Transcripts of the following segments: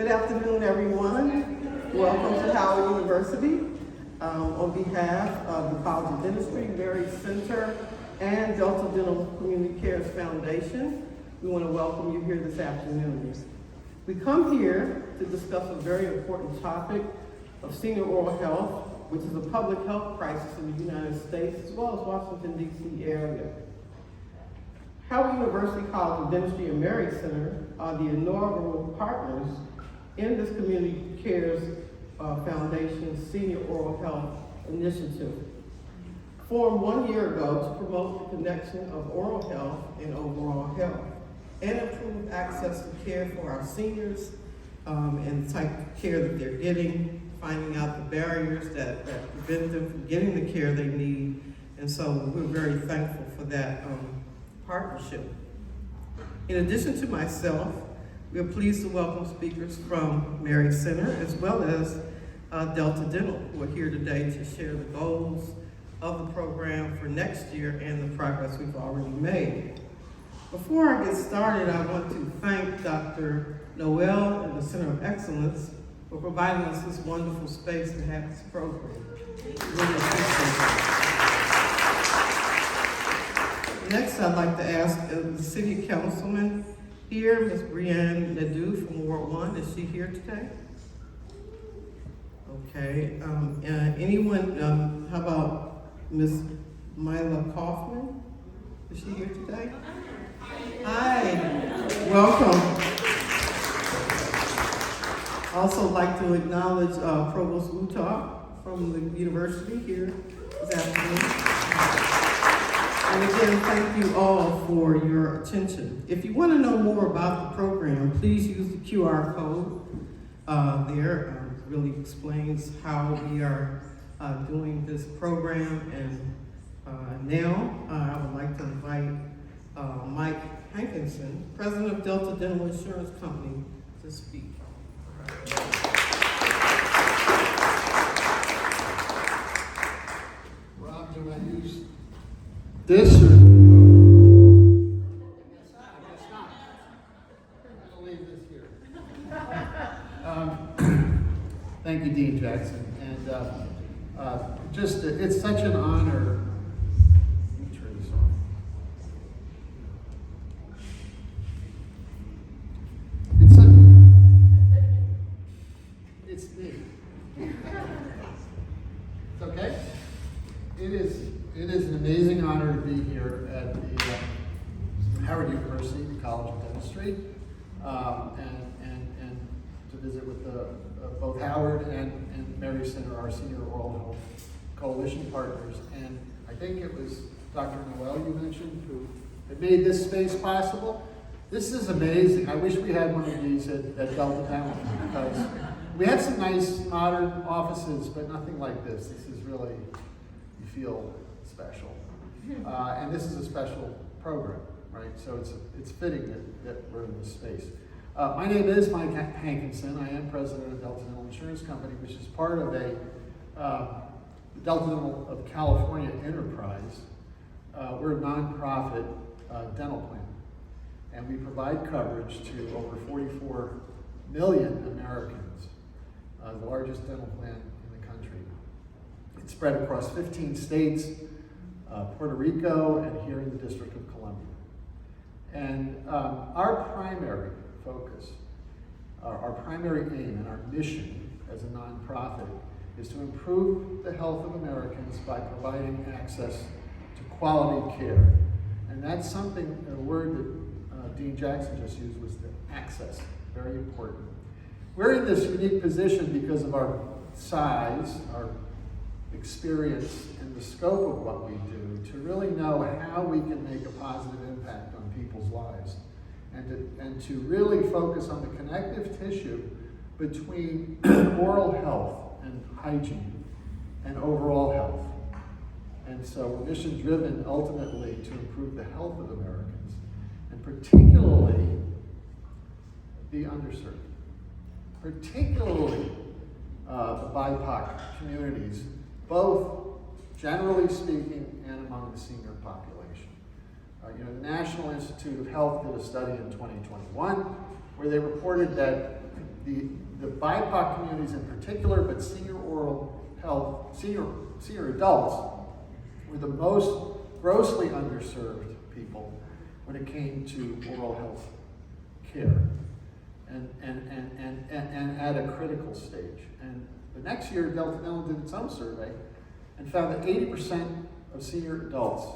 Good afternoon, everyone. Welcome to Howard University. On behalf of the College of Dentistry, Mary Center, and Delta Dental Community Cares Foundation, we want to welcome you here this afternoon. We come here to discuss a very important topic of senior oral health, which is a public health crisis in the United States, as well as Washington, D.C. area. Howard University College of Dentistry and Mary Center are the inaugural partners in this Community Cares Foundation's Senior Oral Health Initiative, formed 1 year ago to promote the connection of oral health and overall health, and improve access to care for our seniors and the type of care that they're getting, finding out the barriers that prevent them from getting the care they need. And so we're very thankful for that partnership. In addition to myself, we are pleased to welcome speakers from Mary Center as well as Delta Dental, who are here today to share the goals of the program for next year and the progress we've already made. Before I get started, I want to thank Dr. Noel and the Center of Excellence for providing us this wonderful space to have this program. Really appreciate it. Next, I'd like to ask the City Councilman here, Ms. Brianne Nadeau from Ward 1. Is she here today? Okay. Anyone, how about Ms. Myla Kaufman? Is she here today? Hi, welcome. Also like to acknowledge Provost Wuta from the university here this afternoon. And again, thank you all for your attention. If you want to know more about the program, please use the QR code there. It really explains how we are doing this program. And now I would like to invite Mike Hankinson, President of Delta Dental Insurance Company, to speak. Rob, do I use this or? I guess not. I'll leave this here. Thank you, Dean Jackson. And it's such an honor. Let me turn this on. It's me. It's okay? It is an amazing honor to be here at the Howard University, the College of Dentistry, and to visit with both Howard and Mary Center, our Senior Oral Health Coalition partners. And I think it was Dr. Noel you mentioned who had made this space possible. This is amazing. I wish we had one of these at Delta Dental, because we have some nice modern offices, but nothing like this. This is really, you feel special. And this is a special program, right? So it's fitting that we're in this space. My name is Mike Hankinson. I am president of Delta Dental Insurance Company, which is part of a Delta Dental of California enterprise. We're a nonprofit dental plan, and we provide coverage to over 44 million Americans, the largest dental plan in the country. It's spread across 15 states, Puerto Rico, and here in the District of Columbia. And our primary focus, our primary aim and our mission as a nonprofit is to improve the health of Americans by providing access to quality care. And that's something, a word that Dean Jackson just used was the access, very important. We're in this unique position because of our size, our experience, and the scope of what we do to really know how we can make a positive impact on people's lives, and to really focus on the connective tissue between oral health and hygiene and overall health. And so we're mission driven ultimately to improve the health of Americans, and particularly the underserved, particularly the BIPOC communities, both generally speaking and among the senior population. The National Institute of Health did a study in 2021 where they reported that the BIPOC communities in particular, but senior oral health, senior adults were the most grossly underserved people when it came to oral health care, and at a critical stage. And the next year, Delta Dental did its own survey and found that 80% of senior adults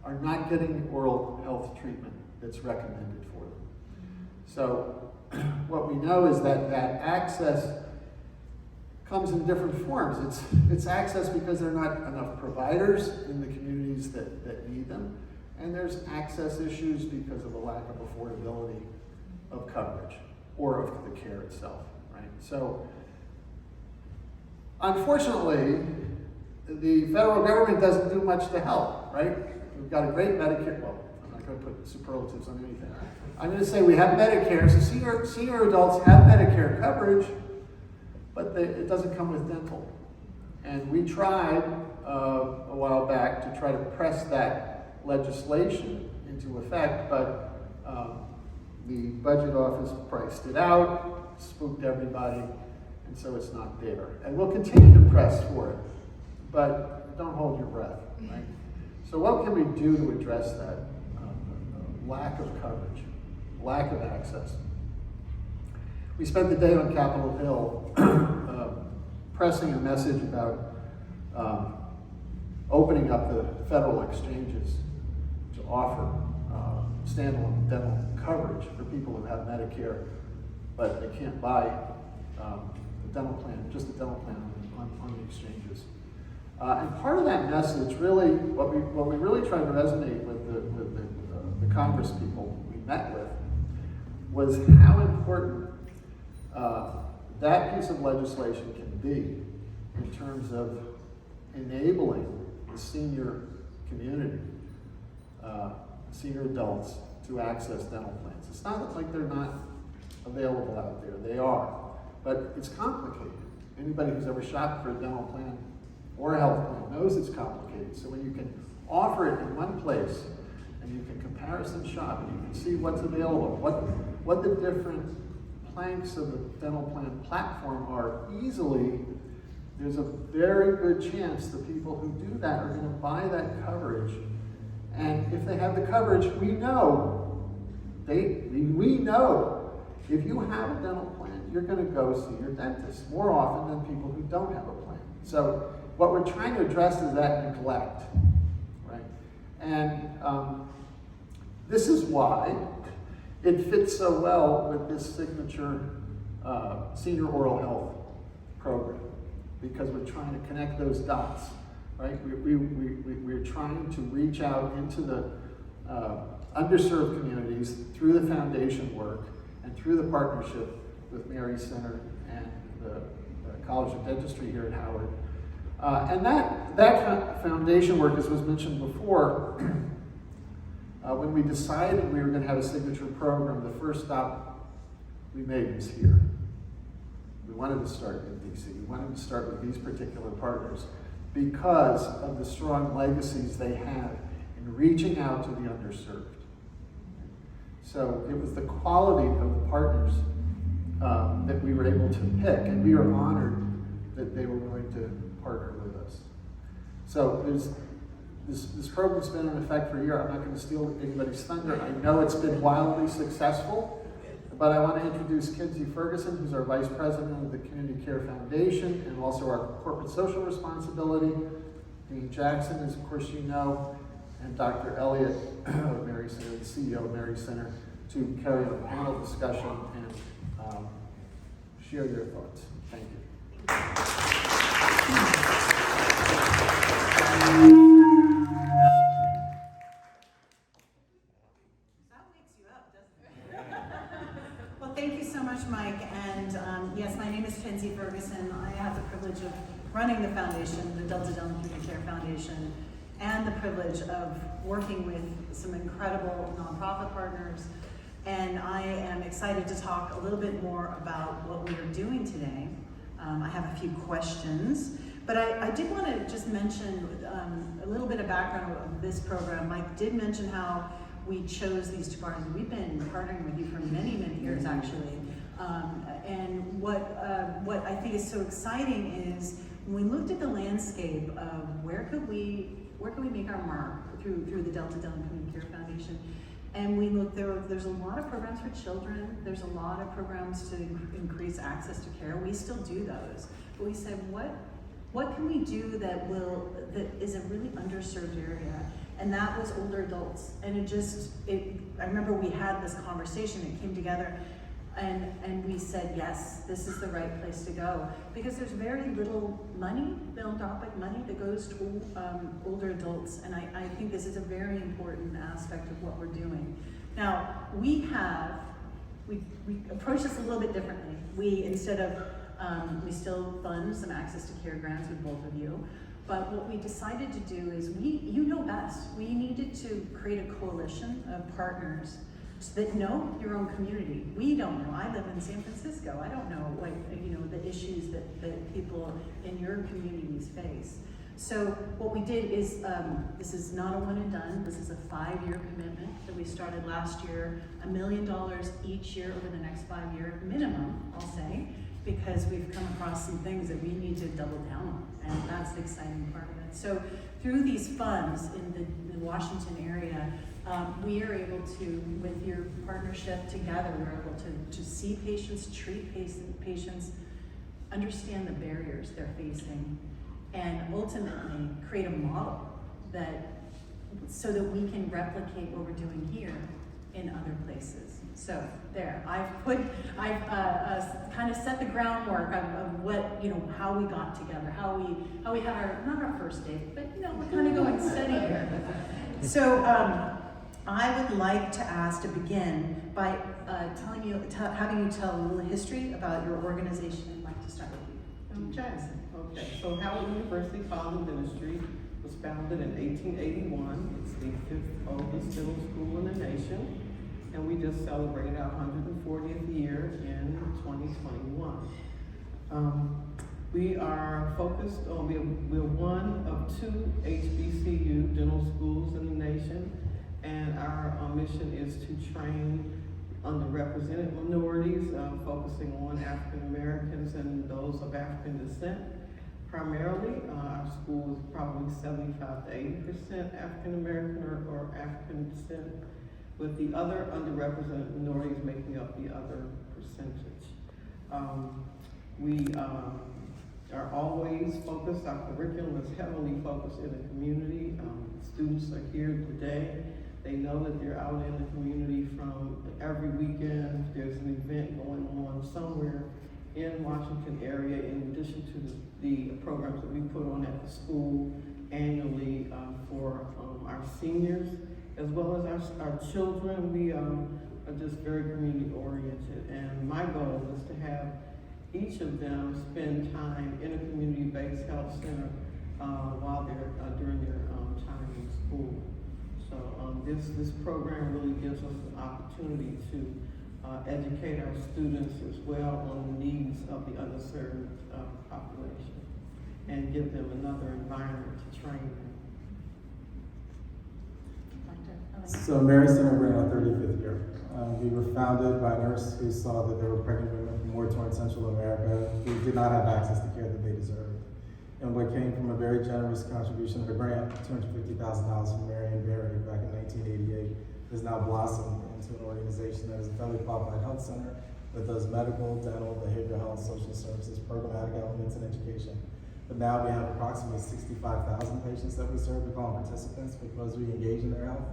are not getting the oral health treatment that's recommended for them. So what we know is that access comes in different forms. It's access because there are not enough providers in the communities that need them, and there's access issues because of the lack of affordability of coverage or of the care itself, right? So unfortunately, the federal government doesn't do much to help, right? We've got a great Medicare, well, I'm not going to put superlatives on anything. I'm going to say we have Medicare, so senior adults have Medicare coverage, but it doesn't come with dental. And we tried a while back to try to press that legislation into effect, but the budget office priced it out, spooked everybody, and so it's not there. And we'll continue to press for it, but don't hold your breath, right? So what can we do to address that lack of coverage, lack of access? We spent the day on Capitol Hill pressing a message about opening up the federal exchanges to offer standalone dental coverage for people who have Medicare, but they can't buy a dental plan, just a dental plan on the exchanges. And part of that message, really, what we really tried to resonate with the Congress people we met with was how important that piece of legislation can be in terms of enabling the senior community, senior adults, to access dental plans. It's not like they're not available out there, they are, but it's complicated. Anybody who's ever shopped for a dental plan or a health plan knows it's complicated. So when you can offer it in one place and you can comparison shop and you can see what's available, what the different planks of the dental plan platform are easily, there's a very good chance the people who do that are going to buy that coverage. And if they have the coverage, we know if you have a dental plan, you're going to go see your dentist more often than people who don't have a plan. So what we're trying to address is that neglect, right? And this is why it fits so well with this signature senior oral health program, because we're trying to connect those dots, right? We're trying to reach out into the underserved communities through the foundation work and through the partnership with Mary Center and the College of Dentistry here at Howard. And that foundation work, as was mentioned before, when we decided we were going to have a signature program, the first stop we made was here. We wanted to start in DC. We wanted to start with these particular partners because of the strong legacies they have in reaching out to the underserved. So it was the quality of the partners that we were able to pick, and we are honored that they were willing to partner with us. So this program's been in effect for a year. I'm not going to steal anybody's thunder. I know it's been wildly successful, but I want to introduce Kinsey Ferguson, who's our Vice President of the Community Care Foundation and also our Corporate Social Responsibility. Dean Jackson, as of course you know, and Dr. Elliott of Mary Center, the CEO of Mary Center, to carry on a panel discussion and share their thoughts. Thank you. That wakes you up, doesn't it? Well, thank you so much, Mike. And yes, my name is Kinsey Ferguson. I have the privilege of running the foundation, the Delta Dental Community Care Foundation, and the privilege of working with some incredible nonprofit partners. And I am excited to talk a little bit more about what we are doing today. I have a few questions, but I did want to just mention a little bit of background of this program. Mike did mention how we chose these two partners. We've been partnering with you for many, many years, actually. And what I think is so exciting is when we looked at the landscape of where could we make our mark through the Delta Dental Community Care Foundation, and we looked there's a lot of programs for children, there's a lot of programs to increase access to care. We still do those, but we said what can we do that is a really underserved area, and that was older adults. And I remember we had this conversation, it came together. And we said, yes, this is the right place to go, because there's very little money, philanthropic money, that goes to older adults, and I think this is a very important aspect of what we're doing. Now, we approach this a little bit differently. We still fund some access to care grants with both of you, but what we decided to do is you know best. We needed to create a coalition of partners that know your own community. We don't know. I live in San Francisco. I don't know the issues that people in your communities face. So what we did is, this is not a one and done. This is a 5-year commitment that we started last year, $1 million each year over the next 5 years minimum, I'll say, because we've come across some things that we need to double down on, and that's the exciting part of it. So through these funds in the Washington area, we are able to, with your partnership together, we're able to see patients, treat patients, understand the barriers they're facing, and ultimately create a model so that we can replicate what we're doing here in other places. So there, I've kind of set the groundwork of what, how we got together, how we had not our first date, but we're kind of going steady here. So I would like to begin by having you tell a little history about your organization. I'd like to start with you. Jackson. Okay, so Howard University College of Dentistry was founded in 1881. It's the 5th oldest dental school in the nation, and we just celebrated our 140th year in 2021. We are focused on, we're one of 2 HBCU dental schools in the nation, and our mission is to train underrepresented minorities, focusing on African Americans and those of African descent. Primarily, our school is probably 75 to 80% African American or African descent, with the other underrepresented minorities making up the other percentage. We are always focused, our curriculum is heavily focused in the community. Students are here today. They know that they're out in the community from every weekend. There's an event going on somewhere in Washington area, in addition to the programs that we put on at the school annually for our seniors, as well as our children. We are just very community oriented, and my goal is to have each of them spend time in a community-based health center while they're during their time in school. So this program really gives us an opportunity to educate our students as well on the needs of the underserved population, and give them another environment to train them. So Mary Center, we're in our 35th year. We were founded by a nurse who saw that there were pregnant women from war-torn Central America who did not have access to care that they deserved. And what came from a very generous contribution of a grant, $250,000 from Mary and Barry back in 1988, has now blossomed into an organization that is a federally qualified health center that does medical, dental, behavioral health, social services, programmatic elements, and education. But now we have approximately 65,000 patients that we serve. We call them participants because we engage in their health.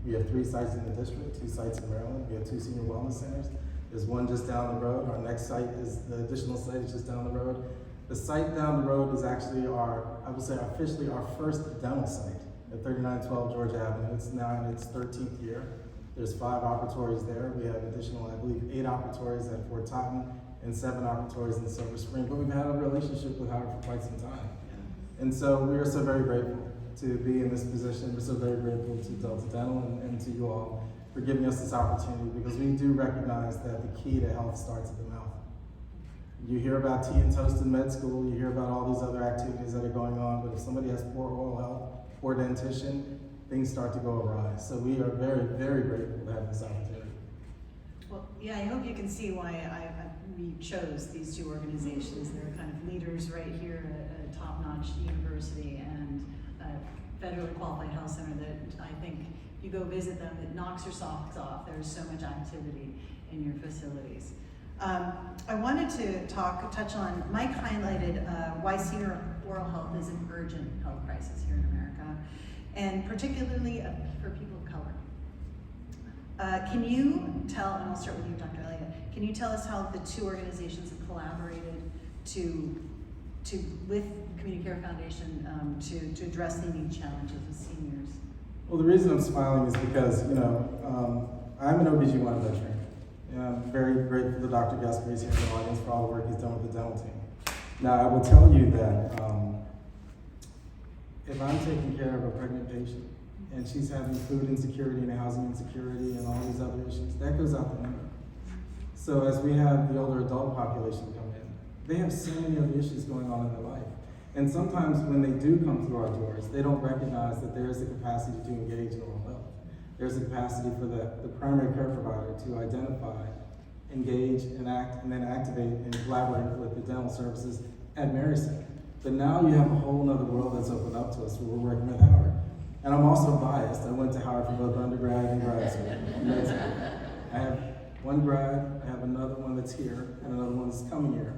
We have 3 sites in the district, 2 sites in Maryland. We have 2 senior wellness centers. There's one just down the road. Our next site is the additional site is just down the road. The site down the road is actually officially our first dental site at 3912 Georgia Avenue. It's now in its 13th year. There's 5 operatories there. We have additional, I believe, 8 operatories at Fort Totten and 7 operatories in Silver Spring. But we've had a relationship with Howard for quite some time. And so we are so very grateful to be in this position. We're so very grateful to Delta Dental and to you all for giving us this opportunity, because we do recognize that the key to health starts at the mouth. You hear about tea and toast in med school, you hear about all these other activities that are going on, but if somebody has poor oral health, poor dentition, things start to go awry. So we are very, very grateful to have this opportunity. Well, yeah, I hope you can see why we chose these two organizations. They're kind of leaders right here at a top-notch university and a federally qualified health center that I think you go visit them, it knocks your socks off. There's so much activity in your facilities. I wanted to touch on, Mike highlighted why senior oral health is an urgent health crisis here in America, and particularly for people of color. Can you tell, and I'll start with you, Dr. Elliott, can you tell us how the two organizations have collaborated with Community Care Foundation to address the unique challenges of seniors? Well, the reason I'm smiling is because, I'm an OBGYN veteran. And I'm very grateful to Dr. Gaspari's here in the audience for all the work he's done with the dental team. Now, I will tell you that if I'm taking care of a pregnant patient and she's having food insecurity and housing insecurity and all these other issues, that goes out the window. So as we have the older adult population come in, they have so many other issues going on in their life. And sometimes when they do come through our doors, they don't recognize that there is the capacity to engage in oral health. There's a capacity for the primary care provider to identify, engage, and act, and then activate and collaborate with the dental services at Marison. But now you have a whole other world that's opened up to us where we're working with Howard. And I'm also biased. I went to Howard for both undergrad and grad school. I have one grad, I have another one that's here, and another one that's coming here.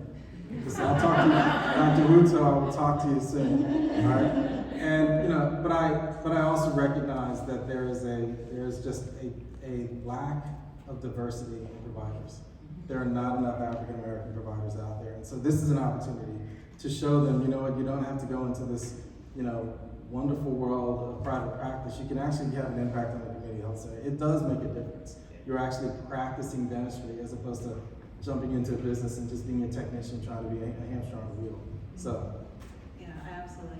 So I'll talk to you, Dr. Ruto, I will talk to you soon, all right? And, but I also recognize that there's just a lack of diversity in providers. There are not enough African American providers out there. And so this is an opportunity to show them, you don't have to go into this, wonderful world of private practice. You can actually have an impact on the community health center. It does make a difference. You're actually practicing dentistry as opposed to jumping into a business and just being a technician trying to be a hamster on a wheel. So. Yeah, I absolutely.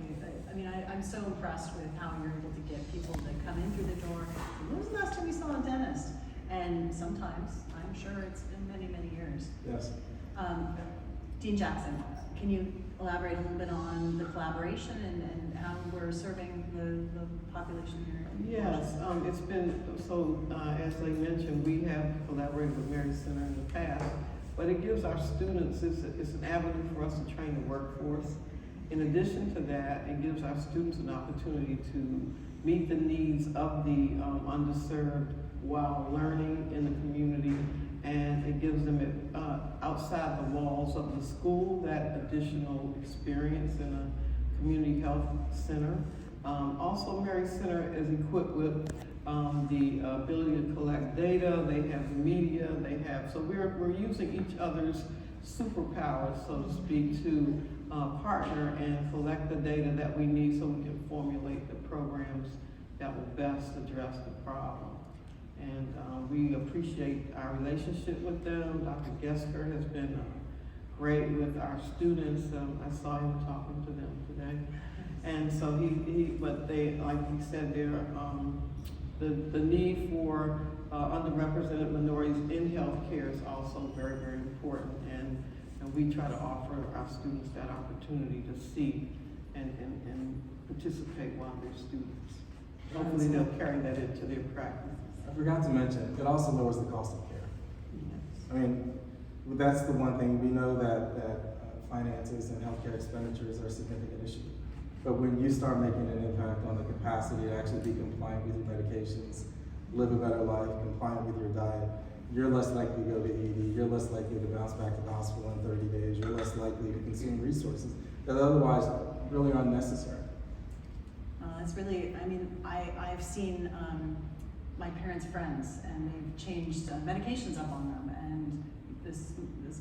I'm so impressed with how you're able to get people to come in through the door. When was the last time you saw a dentist? And sometimes, I'm sure it's been many, many years. Yes. Dean Jackson, can you elaborate a little bit on the collaboration and how we're serving the population here? Yes, it's been, as they mentioned, we have collaborated with Mary Center in the past, but it gives our students, it's an avenue for us to train the workforce. In addition to that, it gives our students an opportunity to meet the needs of the underserved while learning in the community, and it gives them outside the walls of the school that additional experience in a community health center. Also, Mary Center is equipped with the ability to collect data. They have media. So we're using each other's superpowers, so to speak, to partner and collect the data that we need so we can formulate the programs that will best address the problem. And we appreciate our relationship with them. Dr. Gesker has been great with our students. I saw him talking to them today. And so but they, like he said, the need for underrepresented minorities in healthcare is also very, very important. And we try to offer our students that opportunity to see and participate while they're students. Hopefully they'll carry that into their practice. I forgot to mention, it also lowers the cost of care. Yes. That's the one thing. We know that finances and healthcare expenditures are a significant issue. But when you start making an impact on the capacity to actually be compliant with your medications, live a better life, compliant with your diet, you're less likely to go to ED, you're less likely to bounce back to the hospital in 30 days, you're less likely to consume resources that otherwise really are unnecessary. It's really, I've seen my parents' friends, and they've changed medications up on them. And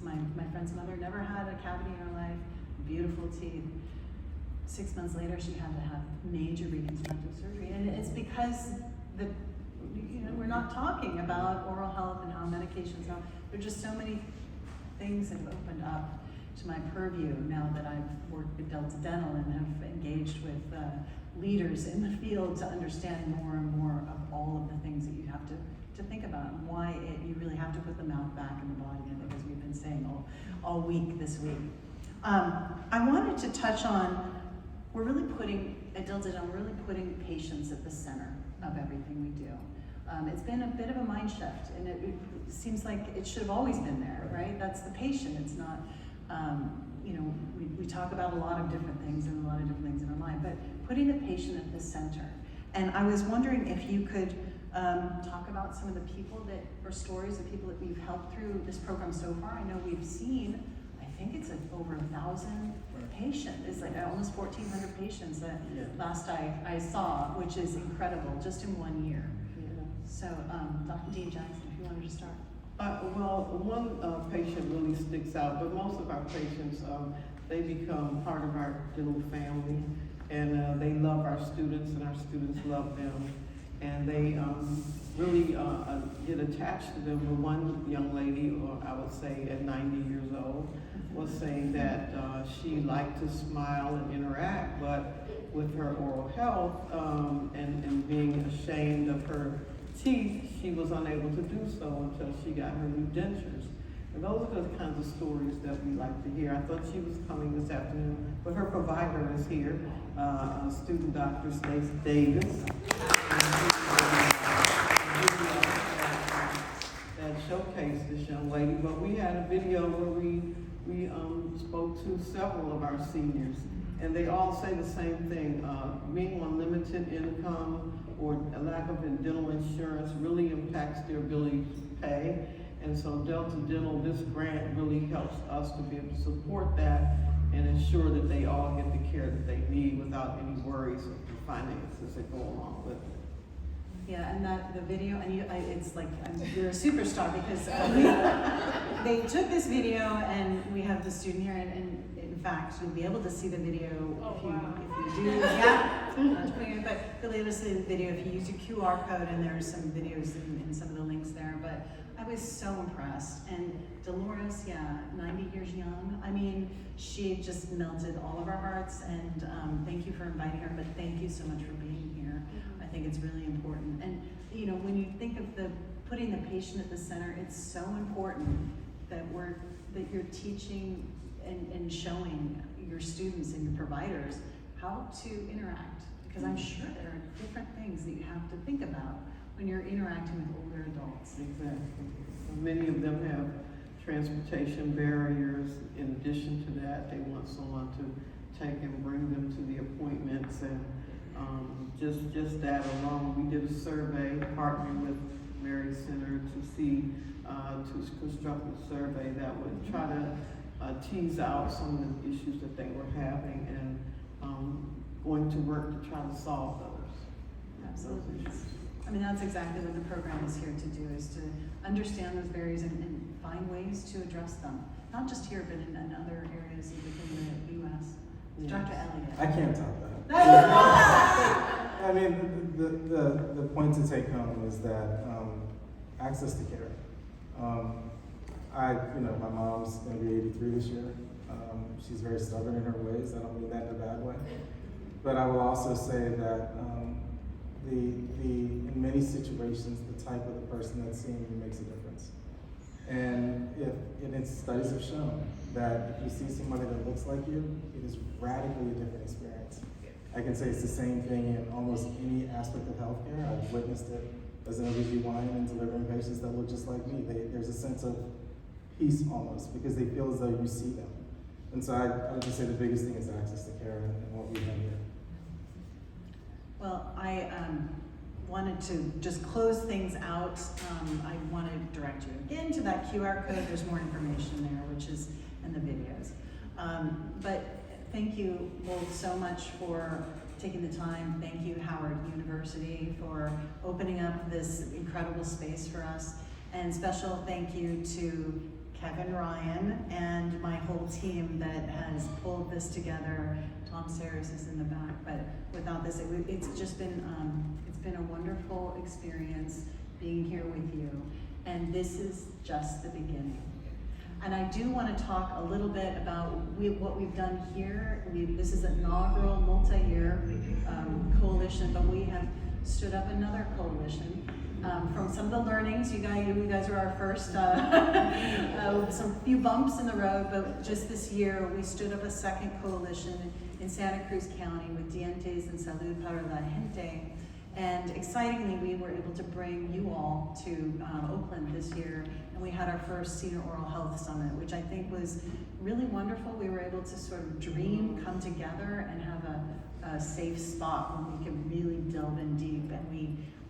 my friend's mother never had a cavity in her life, beautiful teeth. 6 months later, she had to have major reconstructive surgery, and it's because we're not talking about oral health and how medications help. There are just so many things that have opened up to my purview now that I've worked with Delta Dental and have engaged with leaders in the field to understand more and more of all of the things that you have to think about and why you really have to put the mouth back in the body, as we've been saying all week this week. I wanted to touch on, at Delta Dental, we're really putting patients at the center of everything we do. It's been a bit of a mind shift, and it seems like it should have always been there, right? That's the patient. It's not, you know, we talk about a lot of different things and a lot of different things in our mind, but putting the patient at the center. And I was wondering if you could talk about some of the people that, or stories of people that we've helped through this program so far. I know we've seen, I think it's over 1,000 patients. It's like almost 1,400 patients that last I saw, which is incredible, just in 1 year. So, Dr. Dean Jackson, if you wanted to start. Well, one patient really sticks out, but most of our patients, they become part of our dental family, and they love our students, and our students love them, and they really get attached to them. But one young lady, or I would say at 90 years old, was saying that she liked to smile and interact, but with her oral health and being ashamed of her teeth, she was unable to do so until she got her new dentures. And those are the kinds of stories that we like to hear. I thought she was coming this afternoon, but her provider is here, student Dr. Stacey Davis. That showcased this young lady, but we had a video where we spoke to several of our seniors, and they all say the same thing. Being on limited income or a lack of dental insurance really impacts their ability to pay. And so Delta Dental, this grant really helps us to be able to support that and ensure that they all get the care that they need without any worries of the finances that go along with it. Yeah, and the video, and it's like, you're a superstar because they took this video, and we have the student here, and in fact, you'll be able to see the video if you do, but you'll be able to see the video if you use your QR code, and there's some videos in some of the links there, but I was so impressed. And Dolores, 90 years young. I mean, she just melted all of our hearts, and thank you for inviting her, but thank you so much for being here. I think it's really important. And you know, when you think of putting the patient at the center, it's so important that you're teaching and showing your students and your providers how to interact. Because I'm sure there are different things that you have to think about when you're interacting with older adults. Exactly. Many of them have transportation barriers. In addition to that, they want someone to take and bring them to the appointments, and just that alone. We did a survey partnering with Mary Center to construct a survey that would try to tease out some of the issues that they were having, and going to work to try to solve those. Absolutely. I mean, that's exactly what the program is here to do, is to understand those barriers and find ways to address them. Not just here, but in other areas within the U.S. Yes. Dr. Elliott. I can't top that. I mean, the point to take home is that access to care. My mom's going to be 83 this year. She's very stubborn in her ways. I don't mean that in a bad way. But I will also say that in many situations, the type of the person that's seeing you makes a difference. And studies have shown that if you see somebody that looks like you, it is radically a different experience. I can say it's the same thing in almost any aspect of healthcare. I've witnessed it as an OBGYN and delivering patients that look just like me. There's a sense of peace almost, because they feel as though you see them. And so I would just say the biggest thing is access to care and what we have here. Well, I wanted to just close things out. I want to direct you again to that QR code. There's more information there, which is in the videos. But thank you both so much for taking the time. Thank you, Howard University, for opening up this incredible space for us. And special thank you to Kevin Ryan and my whole team that has pulled this together. Tom Saris is in the back, but without this, it's just been it's been a wonderful experience being here with you. And this is just the beginning. And I do want to talk a little bit about what we've done here. This is an inaugural multi-year coalition, but we have stood up another coalition. From some of the learnings, you guys are our first, some few bumps in the road, but just this year we stood up a second coalition in Santa Cruz County with Dientes and Salud para la Gente, And excitingly, we were able to bring you all to Oakland this year, and we had our first Senior Oral Health Summit, which I think was really wonderful. We were able to sort of dream, come together, and have a safe spot where we could really delve in deep, and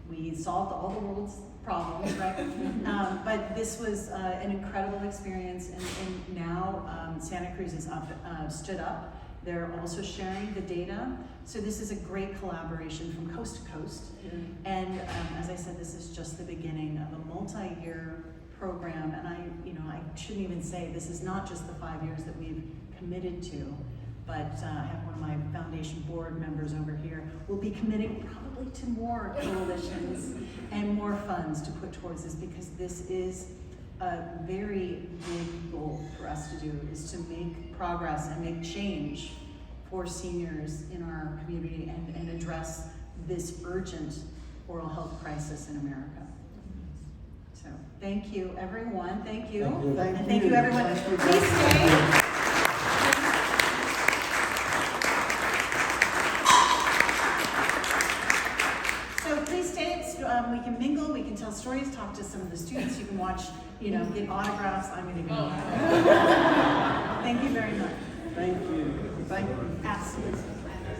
we solved all the world's problems, right? But this was an incredible experience, and now Santa Cruz is stood up. They're also sharing the data. So this is a great collaboration from coast to coast. And as I said, this is just the beginning of a multi-year program. And I shouldn't even say this is not just the 5 years that we've committed to, but I have one of my foundation board members over here. We'll be committing probably to more coalitions and more funds to put towards this, because this is a very big goal for us to do, is to make progress and make change for seniors in our community and address this urgent oral health crisis in America. So thank you, everyone. Thank you. Thank you. And thank you, everyone. Please stay. We can mingle, we can tell stories, talk to some of the students, you can watch, get autographs. I'm going to go. Thank you very much. Thank you. Thank you. Absolutely.